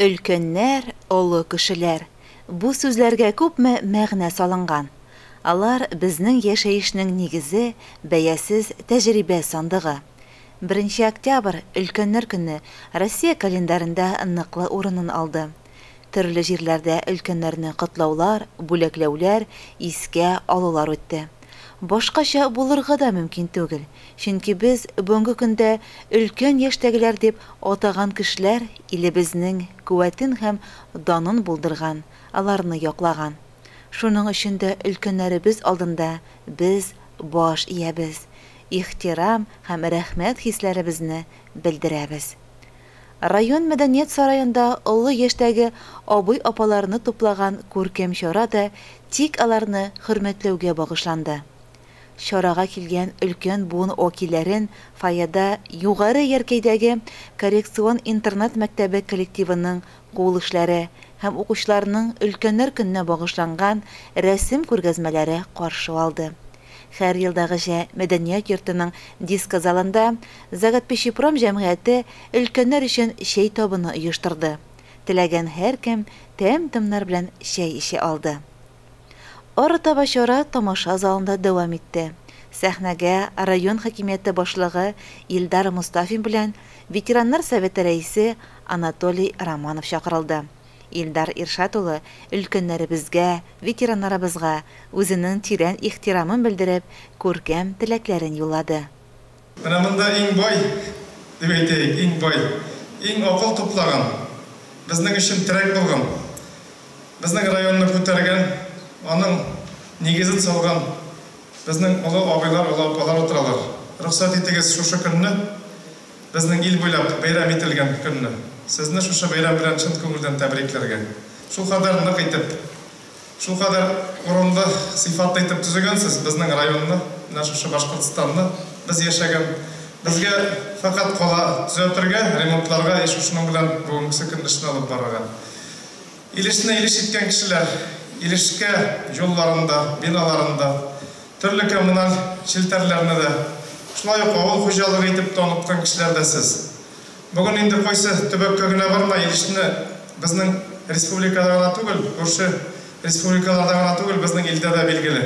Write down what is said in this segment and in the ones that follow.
Өлкәннәр, олы кешеләр. Бу сүзләргә күпме мәгънә салынган. Алар безнең яшәешнең нигезе, бәясез тәҗрибә сандыгы. 1 октябрь Өлкәннәр көне Россия календарында ныклы урынын алды. Төрле җирләрдә өлкәннәрне котлаулар, бүләкләүләр, искә алулар үтте. Башкача булырга да мөмкин түгел. Чөнки без бүгенге көндә өлкән яшьтәгеләр дип атаган кешеләр илебезнең куәтен һәм данын булдырган, аларны яклаган. Шуның өчен дә өлкәннәребез алдында без баш иябез, ихтирам һәм рәхмәт хисләребезне белдерәбез. Район мәдәният сараенда олы яшьтәге абый-апаларны туплаган күркәм чара да тик аларны хөрмәтләүгә багышланды. Чарага килгән өлкән буын вәкилләрен фойеда югары яркәйдәге коррекцион интернат мәктәбе коллективының кул эшләре һәм укучыларның өлкәннәр көненә багышланган рәсем күргәзмәләре каршы алды. Һәр елдагыча мәдәният йортының диско залында Загатпечепром җәмгыяте өлкәннәр өчен чәй табыны оештырды. Теләгән һәркем тәм-томнар белән чәй эчә алды. Арытаба чара тамаша залында дәвам итте. Сәхнәгә район хакимияте башлыгы Илдар Мустафин белән ветераннар советы рәисе Анатолий Романов чакырылды. Илдар Иршат улы өлкәннәребезгә, ветераннарыбызга үзенең тирән ихтирамын белдереп, күркәм теләкләрен юллады. Менә монда иң бай, дип әйтәйек, иң бай, иң акыл туплаган, безнең өчен терәк булган, безнең районны күтәргән, аның нигезен салган безнең олы абыйлар, олы апалар утыралар. Рөхсәт итегез шушы көнне, безнең ил буйлап бәйрәм ителгән көнне. Сезне шушы бәйрәм белән чын күңелдән тәбрикләргә. Шул кадәр нык итеп, шул кадәр урынлы сыйфатлы итеп төзегәнсез безнең районны, менә шушы Башкортстанны без яшәгән. Безгә фақат кала төзәтергә, ремонтларга, шушының белән бүгенге көнне эшне алып барган. Илешне илеш иткән кешеләр, илешкә юлларында, биналарында, төрле коммуналь челтәрләрне дә, шулай ук авыл хуҗалыгы итеп таныткан кешеләр дә сез. Бүген инде кайсы төбәккә генә бармай, илешне безнең республикада гына түгел, күрше республикаларда гына түгел, безнең илдә дә билгеле.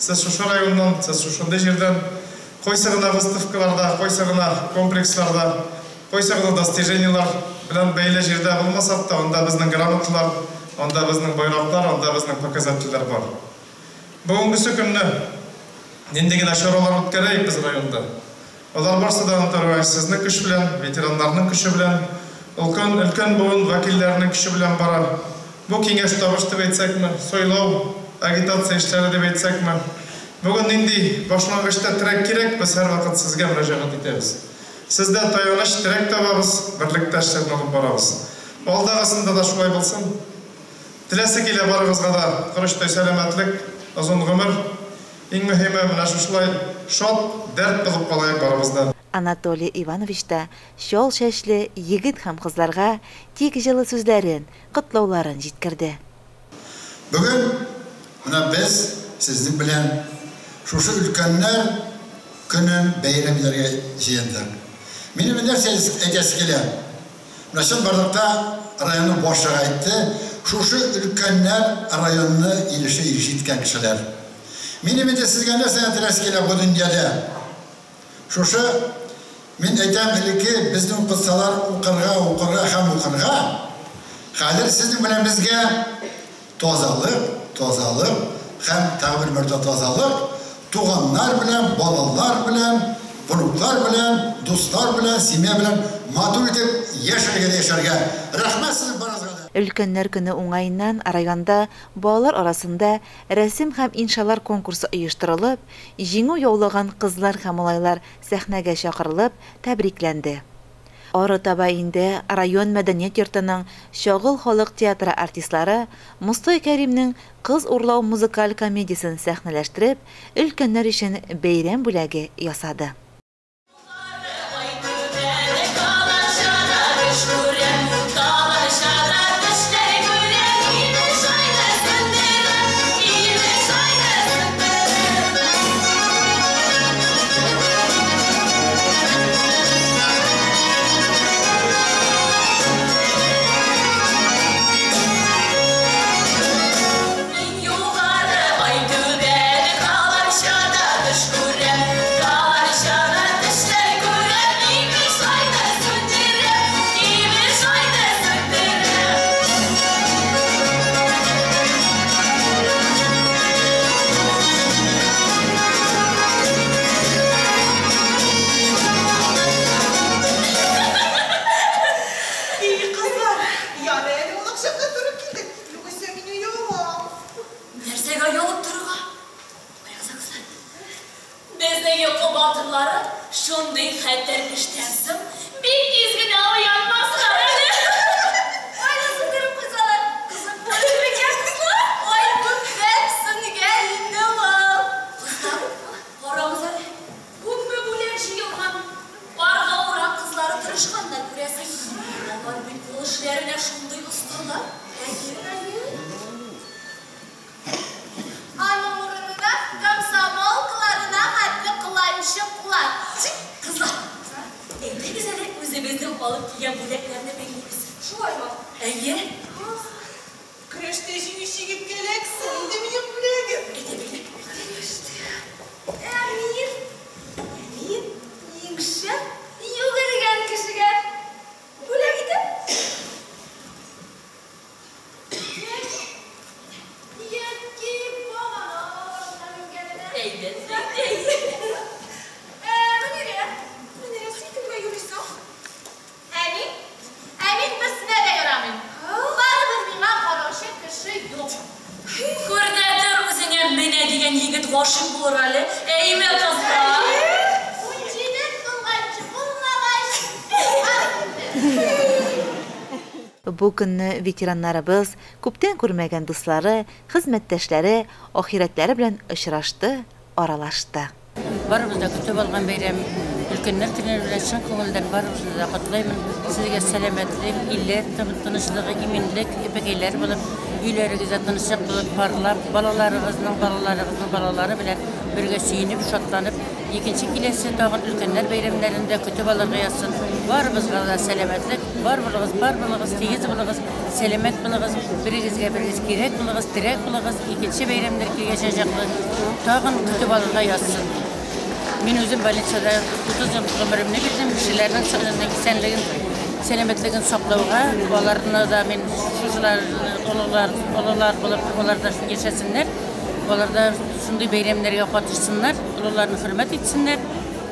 Сез шушы районнан, сез шушындай җирдән кайсы гына выставкаларда, кайсы гына комплексларда, кайсы гына достижениялар белән бәйле җирдә булмасак та, анда безнең грамоталар, анда безнең байраклар, анда безнең показательләр бар. Бүгенге көнне нинди генә чаралар үткәрәйек без районда. Алар барсыдан торган сезнең көч белән, ветераннарның көче белән, өлкән буын вәкилләренең көче белән бара. Бу киңәш табыш дип әйтсәкме, сайлау, агитация эшләре дип әйтсәкме, бүген нинди башлангычта терәк кирәк, без һәр вакыт сезгә мөрәҗәгать итәбез. Сездә таяныч терәк табабыз, берлектә эшләрне алып барабыз. Алдагысында да шулай булсын. Теләсе килә барыгызга да тырыштай сәламәтлек, озын гомер, иң мөһиме менә шулай шат, дәрт булып калайык барыбызда. Анатолий Иванович та шол чәчле егет һәм кызларга тик җылы сүзләрен, котлауларын җиткерде. Бүген менә без сезнең белән шушы өлкәннәр көнен бәйрәмләргә җыендык. Минем нәрсә әйтәсе килә. Менә шул барлыкта районның башлыгы әйтте, шушы өлкәннәр районны илеше иткән кешеләр. Минем инде сезгә нәрсә әйтәсе килә бу дөньяда. Шушы мин әйтәм элекке безнең кызлар укырга һәм хәзер сезнең белән безгә тазалык һәм тагын бер тазалык, туганнар белән, балалар белән, внуклар белән, дуслар белән, семья белән матур итеп яшәргә. Рәхмәт сезнең барыгызга. Өлкәннәр көне уңаеннан районда балалар арасында рәсем һәм иншалар конкурсы оештырылып, җиңү яулаган кызлар һәм малайлар сәхнәгә чакырылып, тәбрикләнде. Арытаба инде район мәдәният йортының Шагыл халык театры артистлары Мостай Кәримнең Кыз урлау музыкаль комедиясын сәхнәләштереп, өлкәннәр өчен бәйрәм бүләге ясады. Şunday xəttər iştənsəm, bir izgin uyanmazlar. Ay, nasıl derim kızalar? Kızım, polis mi gelmişler? Ay, bu hepsini geldi var. Kızlar, paramıza ne? Bu möbüler şey olan, barga uğran kızları tırışkanlar güresin. Onlar bir kılıçlarına şunday ıstılar. Anamurunu da komsomol kılarına hatta kılaymışım kılar. Kızlar, ne güzel özümüzden balık yiyen bileklerine bekliyoruz. Şu ay mı? İyi. Kreşteşin işi git geleksin, değil mi yapılıyor? Edebilir. Emir, yingşe, yukarı gel kişiler. Buraya gidin. Yetki bana, benim gelene. Evet. Nereye sikimle yürüyorsun? Emin misin ne de yoramayın? Var mı bana karşı kişi yok. Kurdetör özüne mene diyen yigit hoşum bulur hali. Eyme kızlar. Uçinin bulgaçı bulmagaç. Бу көнне ветераннарыбыз, күптән күрмәгән дуслары, хезмәттәшләре, ахирәтләре белән очрашты, аралашты. Барыбызда көтүп алган бәйрәм өлкәннәр теләре белән чын күңелдән барыбызны да котлаймын. Сезгә сәламәтлек, илләр, тынычлыгы, иминлек, эпәгәйләр булып, өйләрегездә тынычлык булып, парлап, балаларыгызның балалары белән бергә сөенеп, шатланып, икенче киләсе тагын өлкәннәр бәйрәмнәрендә көтүп алырга язсын. Барыбызга да сәламәтлек, бар булыгыз, тигез булыгыз, сәламәт булыгыз, берегезгә берегез кирәк булыгыз, терәк булыгыз, икенче бәйрәмнәр килгәчә тагын көтүп алырга язсын. Мин үзем больницада 30 ел гомеремне бирдем, кешеләрнең исәнлеген, сәламәтлеген саклауга, аларны да мин шушылар олылар булып, аларда яшәсеннәр, аларда шундый бәйрәмнәргә катнашсыннар, улларны хөрмәт итсеннәр.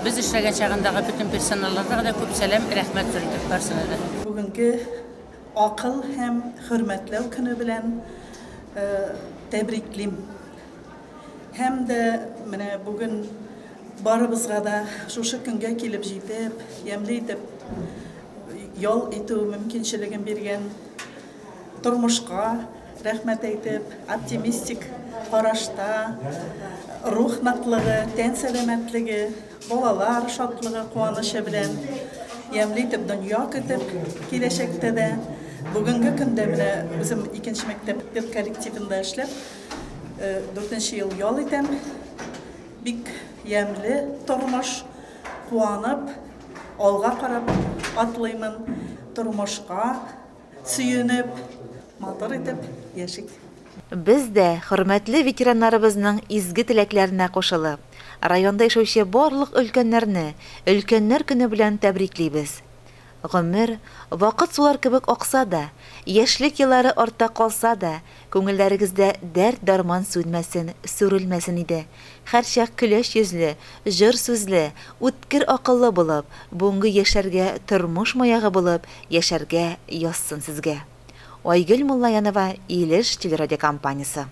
Без эшләгән чагындагы бөтен персоналларга да күп сәлам, рәхмәт сөйләп барсына да. Бүгенге акыл һәм хөрмәтләү көне белән тәбриклим. Һәм дә менә бүген барыбызга да шушы көнгә килеп җитеп, ямьле итеп ял итү мөмкинчелеген биргән тормышка рәхмәт әйтеп, оптимистик карашта, рух натлыгы, тән сәламәтлеге, балалар шатлыгы, куанышы белән ямьле итеп дөнья көтеп, киләчәктә дә бүгенге көндә менә үзем икенче мәктәп коллективында эшләп, 4нче ел ял итәм. Бик ямьле тормыш, куанып, алга карап атлыймын, тормышка сөенеп, матур итеп яшик. Без дә хөрмәтле ветераннарыбызның изге теләкләренә кушылып, районда яшәүче барлык өлкәннәр көне белән тәбриклибез. Гомер, вакыт сулар кебек акса да, яшьлек еллары артта калса да, күңелләрегездә дәрт дарман сүнмәсен, сүрелмәсен иде. Һәрчак көләч йөзле, җыр сүзле, үткер акыллы булып, бүгенге яшәргә тормыш маягы булып, яшәргә язсын сезгә. Айгөл Муллаянова, Илеш телерадиокомпаниясе.